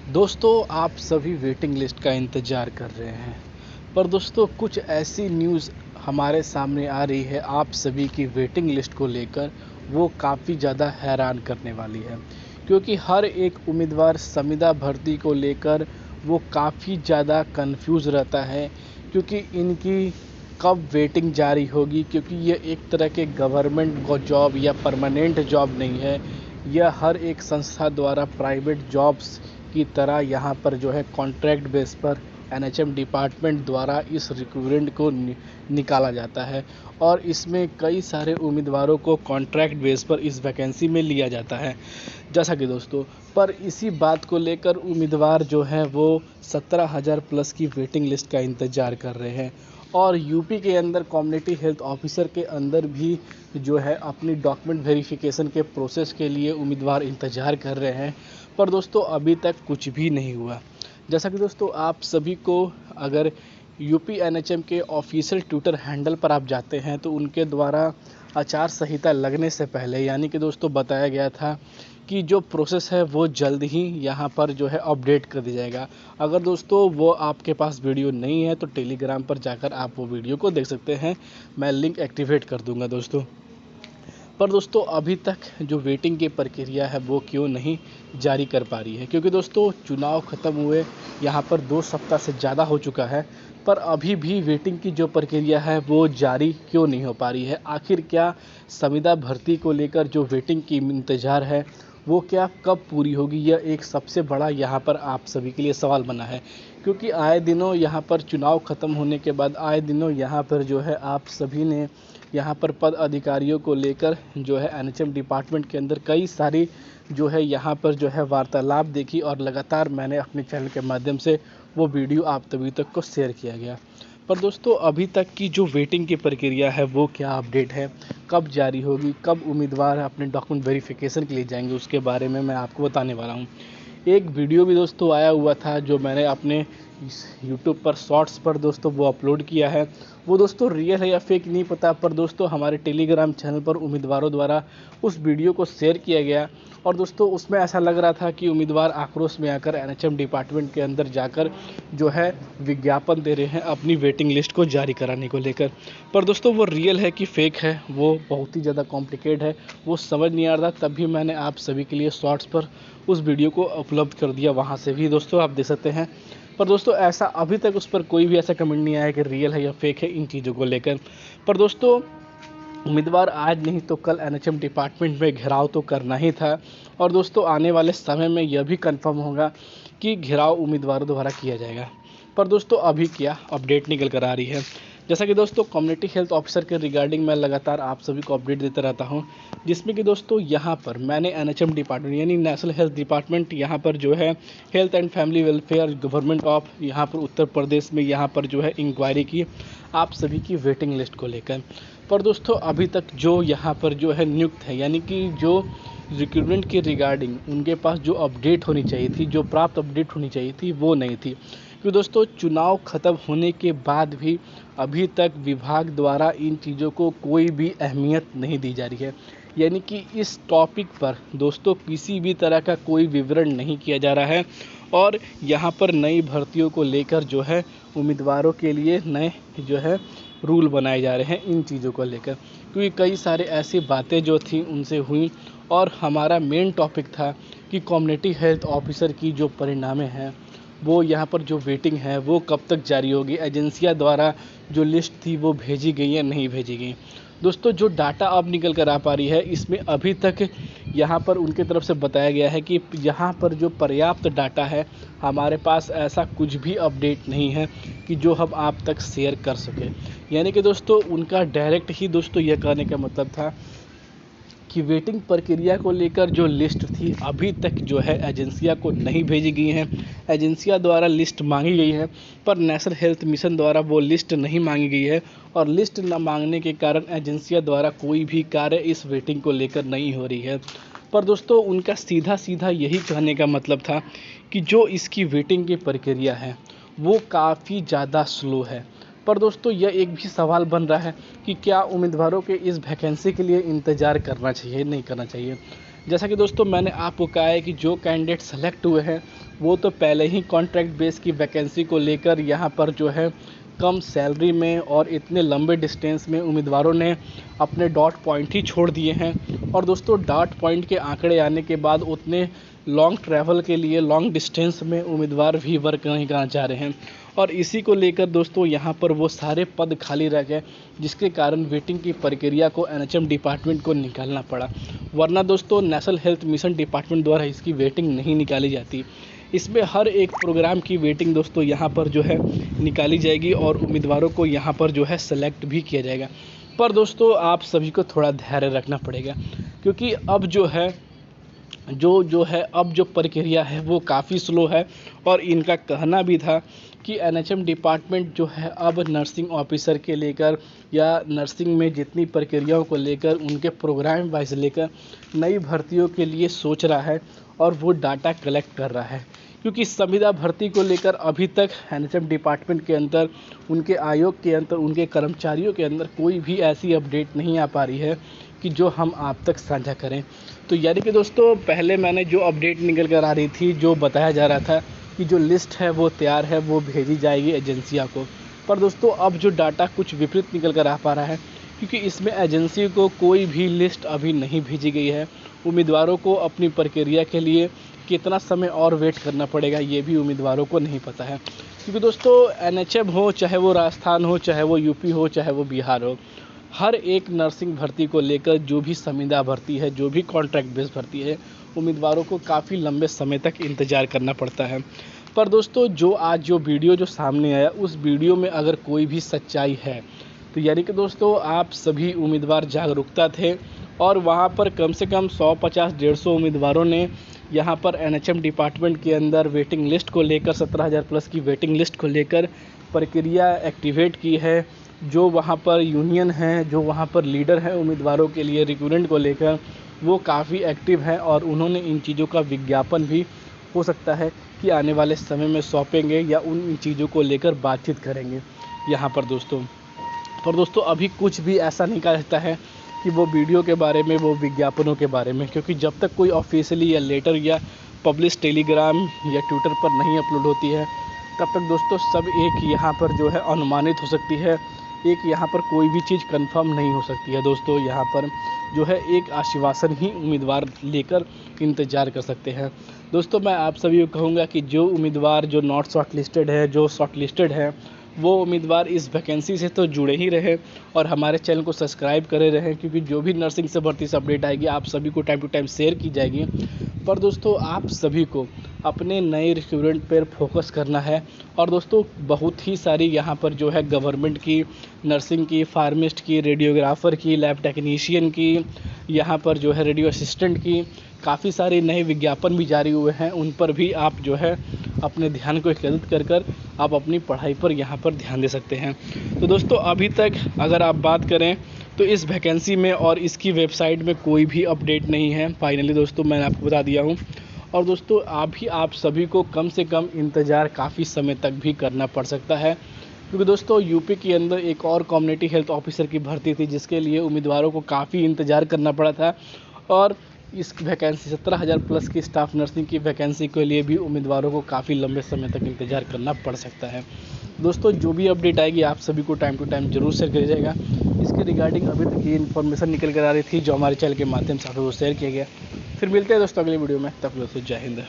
दोस्तों, आप सभी वेटिंग लिस्ट का इंतज़ार कर रहे हैं, पर दोस्तों कुछ ऐसी न्यूज़ हमारे सामने आ रही है आप सभी की वेटिंग लिस्ट को लेकर, वो काफ़ी ज़्यादा हैरान करने वाली है। क्योंकि हर एक उम्मीदवार संविदा भर्ती को लेकर वो काफ़ी ज़्यादा कन्फ्यूज़ रहता है, क्योंकि इनकी कब वेटिंग जारी होगी, क्योंकि ये एक तरह के गवर्नमेंट जॉब या परमानेंट जॉब नहीं है। यह हर एक संस्था द्वारा प्राइवेट जॉब्स की तरह यहाँ पर जो है कॉन्ट्रैक्ट बेस पर एनएचएम डिपार्टमेंट द्वारा इस रिक्रूटमेंट को निकाला जाता है, और इसमें कई सारे उम्मीदवारों को कॉन्ट्रैक्ट बेस पर इस वैकेंसी में लिया जाता है। जैसा कि दोस्तों, पर इसी बात को लेकर उम्मीदवार जो हैं वो 17,000 प्लस की वेटिंग लिस्ट का इंतज़ार कर रहे हैं, और यूपी के अंदर कम्युनिटी हेल्थ ऑफिसर के अंदर भी जो है अपनी डॉक्यूमेंट वेरिफिकेशन के प्रोसेस के लिए उम्मीदवार इंतज़ार कर रहे हैं। पर दोस्तों अभी तक कुछ भी नहीं हुआ। जैसा कि दोस्तों आप सभी को, अगर यूपी एनएचएम के ऑफिशियल ट्विटर हैंडल पर आप जाते हैं तो उनके द्वारा आचार संहिता लगने से पहले यानी कि दोस्तों बताया गया था कि जो प्रोसेस है वो जल्द ही यहाँ पर जो है अपडेट कर दिया जाएगा। अगर दोस्तों वो आपके पास वीडियो नहीं है तो टेलीग्राम पर जाकर आप वो वीडियो को देख सकते हैं, मैं लिंक एक्टिवेट कर दूंगा दोस्तों। पर दोस्तों अभी तक जो वेटिंग की प्रक्रिया है वो क्यों नहीं जारी कर पा रही है, क्योंकि दोस्तों चुनाव ख़त्म हुए यहाँ पर 2 सप्ताह से ज़्यादा हो चुका है, पर अभी भी वेटिंग की जो प्रक्रिया है वो जारी क्यों नहीं हो पा रही है। आखिर क्या संविदा भर्ती को लेकर जो वेटिंग की इंतज़ार है वो क्या कब पूरी होगी, यह एक सबसे बड़ा यहाँ पर आप सभी के लिए सवाल बना है। क्योंकि आए दिनों यहाँ पर चुनाव ख़त्म होने के बाद आए दिनों यहाँ पर जो है आप सभी ने यहाँ पर पद अधिकारियों को लेकर जो है एनएचएम डिपार्टमेंट के अंदर कई सारी जो है यहाँ पर जो है वार्तालाप देखी, और लगातार मैंने अपने चैनल के माध्यम से वो वीडियो आप सभी तक को शेयर किया गया। पर दोस्तों अभी तक की जो वेटिंग की प्रक्रिया है वो क्या अपडेट है, कब जारी होगी, कब उम्मीदवार अपने डॉक्यूमेंट वेरिफिकेशन के लिए जाएंगे, उसके बारे में मैं आपको बताने वाला हूँ। एक वीडियो भी दोस्तों आया हुआ था जो मैंने अपने यूट्यूब पर शॉर्ट्स पर दोस्तों वो अपलोड किया है। वो दोस्तों रियल है या फेक नहीं पता, पर दोस्तों हमारे टेलीग्राम चैनल पर उम्मीदवारों द्वारा उस वीडियो को शेयर किया गया, और दोस्तों उसमें ऐसा लग रहा था कि उम्मीदवार आक्रोश में आकर एनएचएम डिपार्टमेंट के अंदर जाकर जो है विज्ञापन दे रहे हैं अपनी वेटिंग लिस्ट को जारी कराने को लेकर। पर दोस्तों वो रियल है कि फेक है वो बहुत ही ज़्यादा कॉम्प्लिकेट है, वो समझ नहीं आ रहा। तभी मैंने आप सभी के लिए शॉर्ट्स पर उस वीडियो को उपलब्ध कर दिया, वहाँ से भी दोस्तों आप देख सकते हैं। पर दोस्तों ऐसा अभी तक उस पर कोई भी ऐसा कमेंट नहीं आया कि रियल है या फेक है इन चीज़ों को लेकर। पर दोस्तों उम्मीदवार आज नहीं तो कल एनएचएम डिपार्टमेंट में घेराव तो करना ही था, और दोस्तों आने वाले समय में यह भी कंफर्म होगा कि घेराव उम्मीदवारों द्वारा किया जाएगा। पर दोस्तों अभी क्या अपडेट निकल कर आ रही है, जैसा कि दोस्तों कम्युनिटी हेल्थ ऑफिसर के रिगार्डिंग मैं लगातार आप सभी को अपडेट देता रहता हूं, जिसमें कि दोस्तों यहां पर मैंने एनएचएम डिपार्टमेंट यानी नेशनल हेल्थ डिपार्टमेंट यहां पर जो है health and family welfare government of यहां पर उत्तर प्रदेश में यहां पर जो है इंक्वायरी की आप सभी की वेटिंग लिस्ट को लेकर। पर दोस्तों अभी तक जो यहाँ पर जो है नियुक्त है यानी कि जो रिक्रूटमेंट के रिगार्डिंग उनके पास जो अपडेट होनी चाहिए थी, जो प्राप्त अपडेट होनी चाहिए थी वो नहीं थी। क्योंकि दोस्तों चुनाव ख़त्म होने के बाद भी अभी तक विभाग द्वारा इन चीज़ों को कोई भी अहमियत नहीं दी जा रही है, यानी कि इस टॉपिक पर दोस्तों किसी भी तरह का कोई विवरण नहीं किया जा रहा है। और यहाँ पर नई भर्तियों को लेकर जो है उम्मीदवारों के लिए नए जो है रूल बनाए जा रहे हैं इन चीज़ों को लेकर, क्योंकि कई सारे ऐसी बातें जो थी उनसे हुई, और हमारा मेन टॉपिक था कि कम्युनिटी हेल्थ ऑफिसर की जो परिणामें हैं वो यहाँ पर जो वेटिंग है वो कब तक जारी होगी, एजेंसियाँ द्वारा जो लिस्ट थी वो भेजी गई या नहीं भेजी गई। दोस्तों जो डाटा अब निकल कर आ पा रही है इसमें अभी तक यहाँ पर उनके तरफ से बताया गया है कि यहाँ पर जो पर्याप्त डाटा है हमारे पास ऐसा कुछ भी अपडेट नहीं है कि जो हम आप तक शेयर कर सकें। यानी कि दोस्तों उनका डायरेक्ट ही दोस्तों यह कहने का मतलब था कि वेटिंग प्रक्रिया को लेकर जो लिस्ट थी अभी तक जो है एजेंसियां को नहीं भेजी गई हैं। एजेंसियां द्वारा लिस्ट मांगी गई है, पर नेशनल हेल्थ मिशन द्वारा वो लिस्ट नहीं मांगी गई है, और लिस्ट न मांगने के कारण एजेंसियां द्वारा कोई भी कार्य इस वेटिंग को लेकर नहीं हो रही है। पर दोस्तों उनका सीधा सीधा यही कहने का मतलब था कि जो इसकी वेटिंग की प्रक्रिया है वो काफ़ी ज़्यादा स्लो है। पर दोस्तों यह एक भी सवाल बन रहा है कि क्या उम्मीदवारों के इस वैकेंसी के लिए इंतज़ार करना चाहिए नहीं करना चाहिए। जैसा कि दोस्तों मैंने आपको कहा है कि जो कैंडिडेट सेलेक्ट हुए हैं वो तो पहले ही कॉन्ट्रैक्ट बेस की वैकेंसी को लेकर यहाँ पर जो है कम सैलरी में और इतने लंबे डिस्टेंस में उम्मीदवारों ने अपने डॉट पॉइंट ही छोड़ दिए हैं। और दोस्तों डॉट पॉइंट के आंकड़े आने के बाद उतने लॉन्ग ट्रैवल के लिए लॉन्ग डिस्टेंस में उम्मीदवार भी वर्क नहीं करना चाह रहे हैं और इसी को लेकर दोस्तों यहाँ पर वो सारे पद खाली रह गए, जिसके कारण वेटिंग की प्रक्रिया को एनएचएम डिपार्टमेंट को निकालना पड़ा। वरना दोस्तों नेशनल हेल्थ मिशन डिपार्टमेंट द्वारा इसकी वेटिंग नहीं निकाली जाती। इसमें हर एक प्रोग्राम की वेटिंग दोस्तों यहाँ पर जो है निकाली जाएगी और उम्मीदवारों को यहाँ पर जो है सेलेक्ट भी किया जाएगा। पर दोस्तों आप सभी को थोड़ा धैर्य रखना पड़ेगा, क्योंकि अब जो है अब जो प्रक्रिया है वो काफ़ी स्लो है। और इनका कहना भी था कि एनएचएम डिपार्टमेंट जो है अब नर्सिंग ऑफिसर के लेकर या नर्सिंग में जितनी प्रक्रियाओं को लेकर उनके प्रोग्राम वाइज लेकर नई भर्तियों के लिए सोच रहा है और वो डाटा कलेक्ट कर रहा है। क्योंकि संविदा भर्ती को लेकर अभी तक एनएचएम डिपार्टमेंट के अंदर, उनके आयोग के अंदर, उनके कर्मचारियों के अंदर कोई भी ऐसी अपडेट नहीं आ पा रही है कि जो हम आप तक साझा करें। तो यानी कि दोस्तों पहले मैंने जो अपडेट निकल कर आ रही थी, जो बताया जा रहा था कि जो लिस्ट है वो तैयार है, वो भेजी जाएगी एजेंसियों को। पर दोस्तों अब जो डाटा कुछ विपरीत निकल कर आ पा रहा है, क्योंकि इसमें एजेंसी को कोई भी लिस्ट अभी नहीं भेजी गई है। उम्मीदवारों को अपनी प्रक्रिया के लिए कितना समय और वेट करना पड़ेगा ये भी उम्मीदवारों को नहीं पता है। क्योंकि दोस्तों एनएचएम हो, चाहे वो राजस्थान हो, चाहे वो यूपी हो, चाहे वो बिहार हो, हर एक नर्सिंग भर्ती को लेकर जो भी संविदा भर्ती है, जो भी कॉन्ट्रैक्ट बेस भर्ती है, उम्मीदवारों को काफ़ी लंबे समय तक इंतज़ार करना पड़ता है। पर दोस्तों जो आज जो वीडियो जो सामने आया, उस वीडियो में अगर कोई भी सच्चाई है तो यानी कि दोस्तों आप सभी उम्मीदवार जागरूकता थे और वहाँ पर कम से कम 150-150 उम्मीदवारों ने यहाँ पर एनएचएम डिपार्टमेंट के अंदर वेटिंग लिस्ट को लेकर 17,000 प्लस की वेटिंग लिस्ट को लेकर प्रक्रिया एक्टिवेट की है। जो वहाँ पर यूनियन है, जो वहाँ पर लीडर है उम्मीदवारों के लिए रिक्रूटमेंट को लेकर, वो काफ़ी एक्टिव है और उन्होंने इन चीज़ों का विज्ञापन भी हो सकता है कि आने वाले समय में सौंपेंगे या उन चीज़ों को लेकर बातचीत करेंगे यहाँ पर दोस्तों। पर दोस्तों अभी कुछ भी ऐसा नहीं कहा जाता है कि वो वीडियो के बारे में, वो विज्ञापनों के बारे में, क्योंकि जब तक कोई ऑफिशियली या लेटर या पब्लिश टेलीग्राम या ट्विटर पर नहीं अपलोड होती है, तब तक दोस्तों सब एक यहाँ पर जो है अनुमानित हो सकती है। एक यहाँ पर कोई भी चीज़ कंफर्म नहीं हो सकती है दोस्तों। यहाँ पर जो है एक आश्वासन ही उम्मीदवार लेकर इंतज़ार कर सकते हैं। दोस्तों मैं आप सभी को कहूँगा कि जो उम्मीदवार जो नॉट शॉर्ट लिस्टेड है, जो शॉर्ट लिस्टेड है, वो उम्मीदवार इस वैकेंसी से तो जुड़े ही रहे और हमारे चैनल को सब्सक्राइब करे रहें, क्योंकि जो भी नर्सिंग से भर्ती से अपडेट आएगी आप सभी को टाइम टू टाइम शेयर की जाएगी। पर दोस्तों आप सभी को अपने नए रिक्रूटमेंट पर फोकस करना है। और दोस्तों बहुत ही सारी यहाँ पर जो है गवर्नमेंट की, नर्सिंग की, फार्मिस्ट की, रेडियोग्राफर की, लैब टेक्नीशियन की, यहाँ पर जो है रेडियो असिस्टेंट की काफ़ी सारे नए विज्ञापन भी जारी हुए हैं। उन पर भी आप जो है अपने ध्यान को केंद्रित कर आप अपनी पढ़ाई पर यहाँ पर ध्यान दे सकते हैं। तो दोस्तों अभी तक अगर आप बात करें तो इस वैकेंसी में और इसकी वेबसाइट में कोई भी अपडेट नहीं है। फाइनली दोस्तों मैंने आपको बता दिया हूँ। और दोस्तों आप सभी को कम से कम इंतज़ार काफ़ी समय तक भी करना पड़ सकता है, क्योंकि दोस्तों यूपी के अंदर एक और कम्युनिटी हेल्थ ऑफिसर की भर्ती थी, जिसके लिए उम्मीदवारों को काफ़ी इंतज़ार करना पड़ा था। और इस वैकेंसी 17,000 प्लस की स्टाफ नर्सिंग की वैकेंसी के लिए भी उम्मीदवारों को काफ़ी लंबे समय तक इंतज़ार करना पड़ सकता है। दोस्तों जो भी अपडेट आएगी आप सभी को टाइम टू टाइम जरूर शेयर किया जाएगा। इसके रिगार्डिंग अभी तक ये इन्फॉर्मेशन निकल कर आ रही थी, जो हमारे चैनल के माध्यम से आपको शेयर किया गया। फिर मिलते हैं दोस्तों अगले वीडियो में, तब दोस्तों जय हिंद।